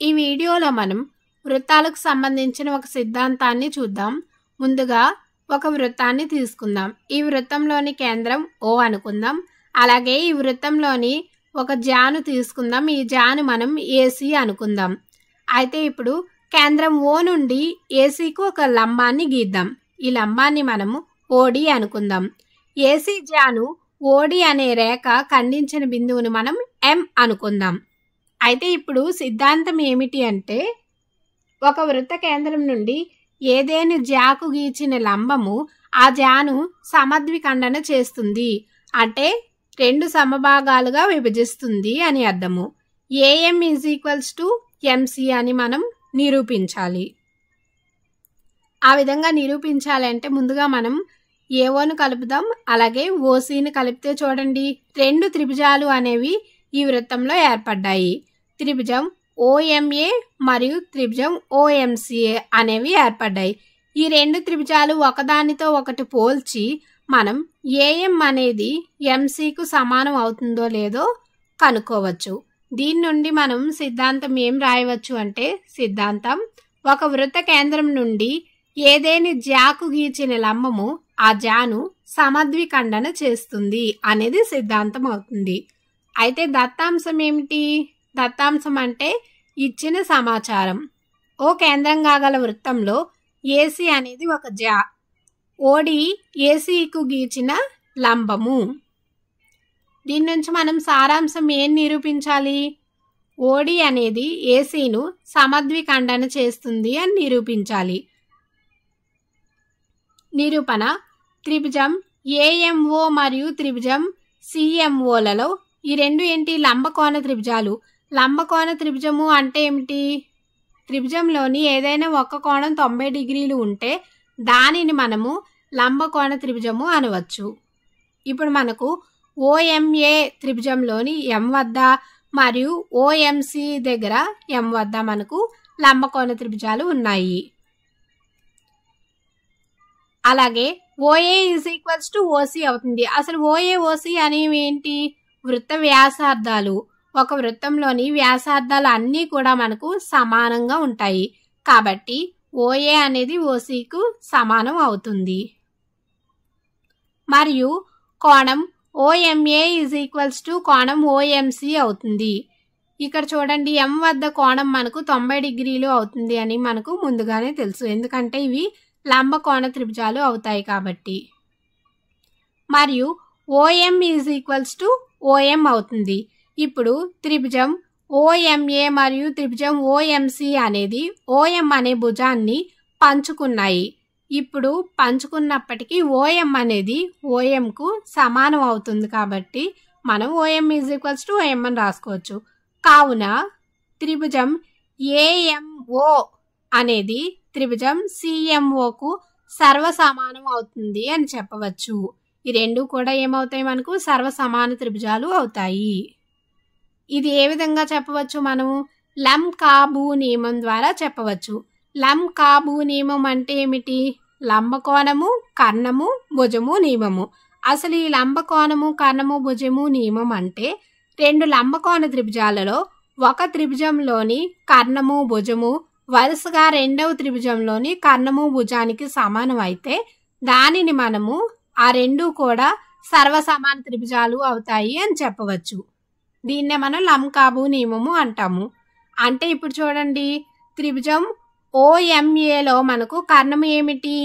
ఈ వీడియోలో మనం వృత్తాలకు సంబంధించిన ఒక సిద్ధాంతాన్ని చూద్దాం. ముందుగా ఒక వృత్తాన్ని తీసుకుందాం. ఈ వృత్తంలోని కేంద్రం O అనుకుందాం. అలాగే ఈ వృత్తంలోని ఒక జాను తీసుకుందాం. ఈ జాను మనం AC అనుకుందాం. అయితే ఇప్పుడు కేంద్రం O నుండి ACకు ఒక లంబాన్ని గీద్దాం. ఈ లంబాన్ని మనము OD అనుకుందాం. AC జాను OD అనే రేఖ ఖండించిన బిందువుని మనం M అనుకుందాం. అయితే ఇప్పుడు సిద్ధాంతం ఏమిటి అంటే, ఒక వృత్త కేంద్రం నుండి ఏదేని జాకు గీచిన లంబము ఆ జాను సమద్విఖండన చేస్తుంది, అంటే రెండు సమభాగాలుగా విభజిస్తుంది అని అర్థము. AM = MC అని మనం నిరూపించాలి. ఆ విధంగా నిరూపించాలంటే ముందుగా మనం AOను కలుపుదాం. అలాగే OCని కలిపితే చూడండి, రెండు త్రిభుజాలు అనేవి ఈ వృత్తంలో ఏర్పడ్డాయి. త్రిభుజం OMA మరియు త్రిభుజం OMCA అనేవి ఏర్పడ్డాయి. ఈ రెండు త్రిభుజాలు ఒకదానితో ఒకటి పోల్చి మనం AM అనేది MCకు సమానం అవుతుందో లేదో కనుక్కోవచ్చు. దీని నుండి మనం సిద్ధాంతం ఏం రాయవచ్చు అంటే, సిద్ధాంతం ఒక వృత్త కేంద్రం నుండి ఏదేని జాకు గీచిన లంబము ఆ జాను సమద్విఖండన చేస్తుంది అనేది సిద్ధాంతం అవుతుంది. అయితే దత్తాంశం ఏమిటి? దత్తాంశం అంటే ఇచ్చిన సమాచారం. O కేంద్రంగా గల వృత్తంలో AC అనేది ఒక జా, OD ACకు గీచిన లంబము. దీని నుంచి మనం సారాంశం ఏం నిరూపించాలి? OD అనేది ACను సమద్విఖండన చేస్తుంది అని నిరూపించాలి. నిరూపణ: త్రిభుజం AMO మరియు త్రిభుజం CMOలలో ఈ రెండు ఏంటి? లంబకోణ త్రిభుజాలు. లంబకోణ త్రిభుజము అంటే ఏమిటి? త్రిభుజంలోని ఏదైనా ఒక కోణం 90 డిగ్రీలు ఉంటే దానిని మనము లంబకోణ త్రిభుజము అనవచ్చు. ఇప్పుడు మనకు OMA త్రిభుజంలోని M వద్ద మరియు OMC దగ్గర M వద్ద మనకు లంబకోణ త్రిభుజాలు ఉన్నాయి. అలాగే OA = OC అవుతుంది. అసలు OA OC అనేవి ఏంటి? వృత్త వ్యాసార్థాలు. ఒక వృత్తంలోని వ్యాసార్థాలు అన్నీ కూడా మనకు సమానంగా ఉంటాయి కాబట్టి OA అనేది OCకు సమానం అవుతుంది. మరియు కోణం OMA = కోణం OMC అవుతుంది. ఇక్కడ చూడండి, M వద్ద కోణం మనకు 90 డిగ్రీలు అవుతుంది అని మనకు ముందుగానే తెలుసు, ఎందుకంటే ఇవి లంబకోణ త్రిభుజాలు అవుతాయి కాబట్టి. మరియు OM = OM అవుతుంది. ఇప్పుడు త్రిభుజం OMA మరియు త్రిభుజం OMC అనేది OM అనే భుజాన్ని పంచుకున్నాయి. ఇప్పుడు పంచుకున్నప్పటికీ OM అనేది OMకు సమానం అవుతుంది కాబట్టి మనం OM = OM అని రాసుకోవచ్చు. కావున త్రిభుజం AMO అనేది త్రిభుజం CMOకు సర్వసమానం అవుతుంది అని చెప్పవచ్చు. ఈ రెండు కూడా ఏమవుతాయి? మనకు సర్వసమాన త్రిభుజాలు అవుతాయి. ఇది ఏ విధంగా చెప్పవచ్చు? మనము లంబ్-కాబూ నియమం ద్వారా చెప్పవచ్చు. లంబ్-కాబూ నియమం అంటే ఏమిటి? లంబకోణము, కర్ణము, భుజము నియమము. అసలు ఈ లంబకోణము, కర్ణము, భుజము నియమం అంటే రెండు లంబకోణ త్రిభుజాలలో ఒక త్రిభుజంలోని కర్ణము, భుజము వరుసగా రెండవ త్రిభుజంలోని కర్ణము, భుజానికి సమానం అయితే దానిని మనము ఆ రెండు కూడా సర్వసమాన త్రిభుజాలు అవుతాయి అని చెప్పవచ్చు. దీన్నే మనం లంబ్-కాబూ నియమము అంటాము. అంటే ఇప్పుడు చూడండి, త్రిభుజం OMAలో మనకు కర్ణము ఏమిటి?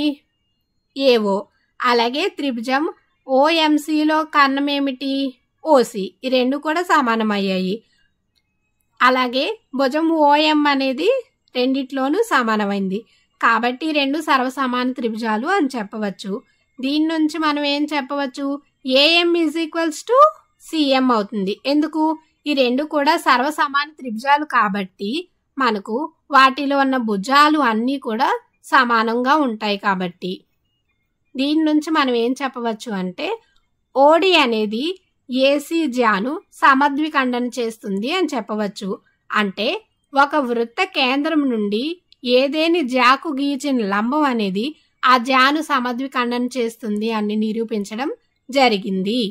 AO. అలాగే త్రిభుజం OMCలో కర్ణం ఏమిటి? OC. ఈ రెండు కూడా సమానమయ్యాయి. అలాగే భుజం OM అనేది రెండిట్లోనూ సమానమైంది కాబట్టి రెండు సర్వసమాన త్రిభుజాలు అని చెప్పవచ్చు. దీని నుంచి మనం ఏం చెప్పవచ్చు? AM = CM అవుతుంది. ఎందుకు? ఈ రెండు కూడా సర్వసమాన త్రిభుజాలు కాబట్టి మనకు వాటిలో ఉన్న భుజాలు అన్నీ కూడా సమానంగా ఉంటాయి కాబట్టి. దీని నుంచి మనం ఏం చెప్పవచ్చు అంటే, OD అనేది AC జాను సమద్విఖండన చేస్తుంది అని చెప్పవచ్చు. అంటే ఒక వృత్త కేంద్రం నుండి ఏదేని జాకు గీచిన లంబం అనేది ఆ జాను సమద్విఖండన చేస్తుంది అని నిరూపించడం జరిగింది.